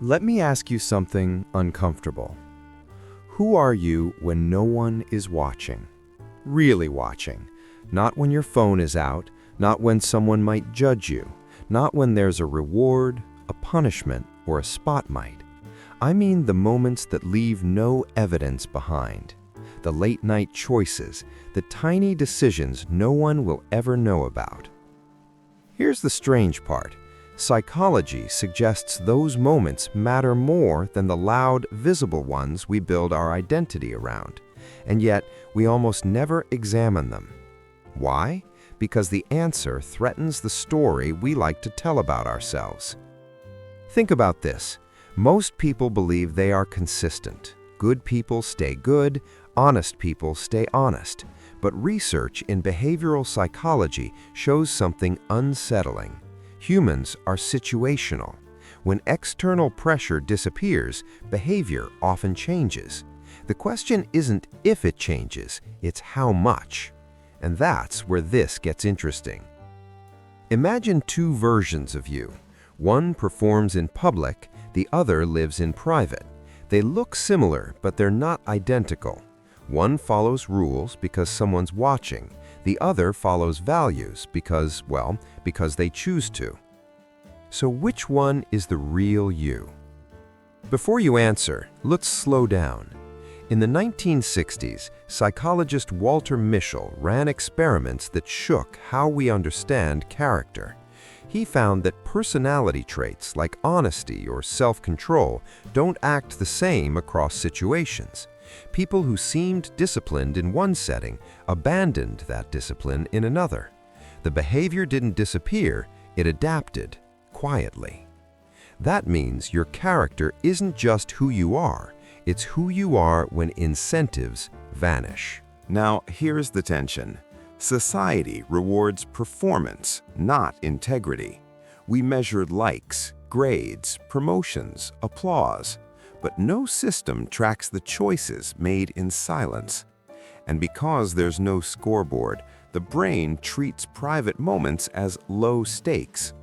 Let me ask you something uncomfortable. Who are you when no one is watching? Really watching. Not when your phone is out, not when someone might judge you, not when there's a reward, a punishment, or a spotlight. I mean the moments that leave no evidence behind. The late-night choices, the tiny decisions no one will ever know about. Here's the strange part. Psychology suggests those moments matter more than the loud, visible ones we build our identity around, and yet we almost never examine them. Why? Because the answer threatens the story we like to tell about ourselves. Think about this. Most people believe they are consistent. Good people stay good, honest people stay honest. But research in behavioral psychology shows something unsettling. Humans are situational. When external pressure disappears, behavior often changes. The question isn't if it changes, it's how much. And that's where this gets interesting. Imagine two versions of you. One performs in public, the other lives in private. They look similar, but they're not identical. One follows rules because someone's watching. The other follows values because they choose to. So which one is the real you? Before you answer, let's slow down. In the 1960s, psychologist Walter Mischel ran experiments that shook how we understand character. He found that personality traits like honesty or self-control don't act the same across situations. People who seemed disciplined in one setting abandoned that discipline in another. The behavior didn't disappear, it adapted, quietly. That means your character isn't just who you are, it's who you are when incentives vanish. Now, here's the tension. Society rewards performance, not integrity. We measure likes, grades, promotions, applause. But no system tracks the choices made in silence. And because there's no scoreboard, the brain treats private moments as low stakes.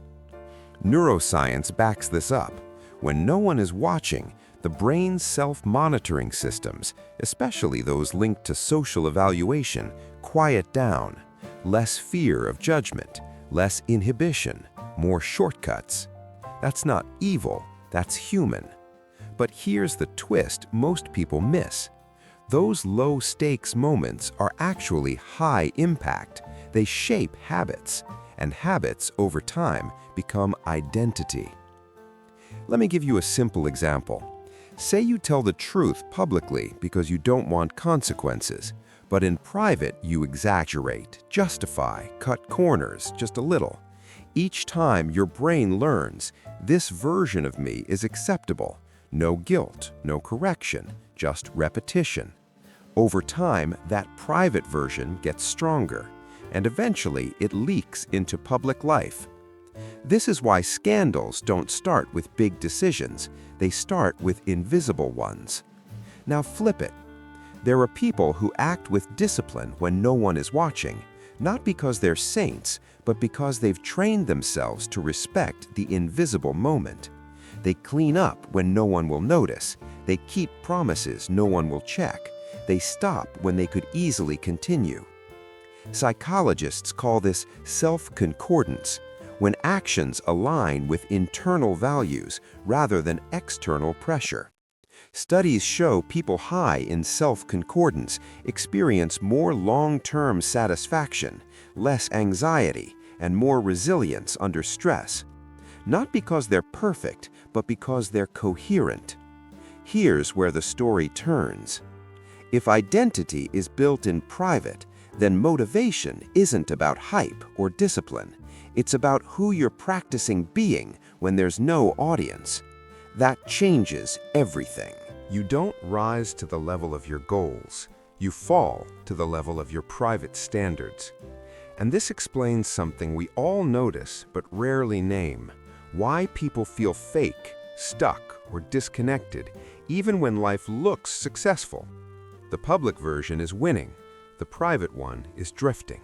Neuroscience backs this up. When no one is watching, the brain's self-monitoring systems, especially those linked to social evaluation, quiet down. Less fear of judgment, less inhibition, more shortcuts. That's not evil, that's human. But here's the twist most people miss. Those low-stakes moments are actually high impact. They shape habits, and habits over time become identity. Let me give you a simple example. Say you tell the truth publicly because you don't want consequences, but in private you exaggerate, justify, cut corners just a little. Each time your brain learns, this version of me is acceptable. No guilt, no correction, just repetition. Over time, that private version gets stronger, and eventually it leaks into public life. This is why scandals don't start with big decisions, they start with invisible ones. Now flip it. There are people who act with discipline when no one is watching, not because they're saints, but because they've trained themselves to respect the invisible moment. They clean up when no one will notice. They keep promises no one will check. They stop when they could easily continue. Psychologists call this self-concordance, when actions align with internal values rather than external pressure. Studies show people high in self-concordance experience more long-term satisfaction, less anxiety, and more resilience under stress. Not because they're perfect, but because they're coherent. Here's where the story turns. If identity is built in private, then motivation isn't about hype or discipline. It's about who you're practicing being when there's no audience. That changes everything. You don't rise to the level of your goals. You fall to the level of your private standards. And this explains something we all notice but rarely name. Why people feel fake, stuck, or disconnected, even when life looks successful. The public version is winning. The private one is drifting.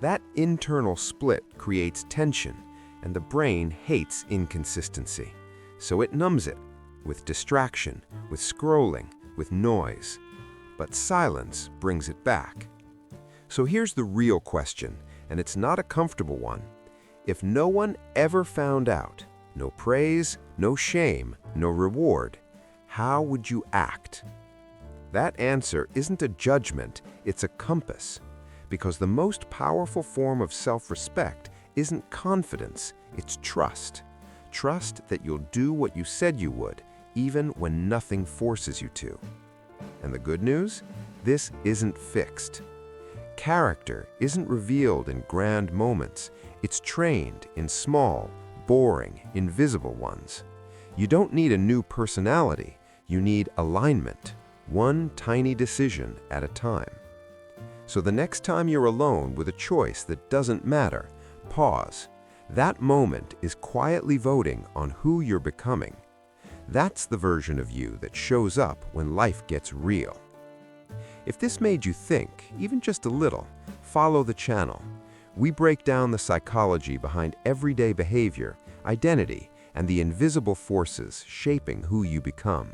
That internal split creates tension, and the brain hates inconsistency. So it numbs it, with distraction, with scrolling, with noise. But silence brings it back. So here's the real question, and it's not a comfortable one. If no one ever found out, no praise, no shame, no reward, how would you act? That answer isn't a judgment, it's a compass. Because the most powerful form of self-respect isn't confidence, it's trust. Trust that you'll do what you said you would, even when nothing forces you to. And the good news? This isn't fixed. Character isn't revealed in grand moments. It's trained in small, boring, invisible ones. You don't need a new personality. You need alignment, one tiny decision at a time. So the next time you're alone with a choice that doesn't matter, pause. That moment is quietly voting on who you're becoming. That's the version of you that shows up when life gets real. If this made you think, even just a little, follow the channel. We break down the psychology behind everyday behavior, identity, and the invisible forces shaping who you become.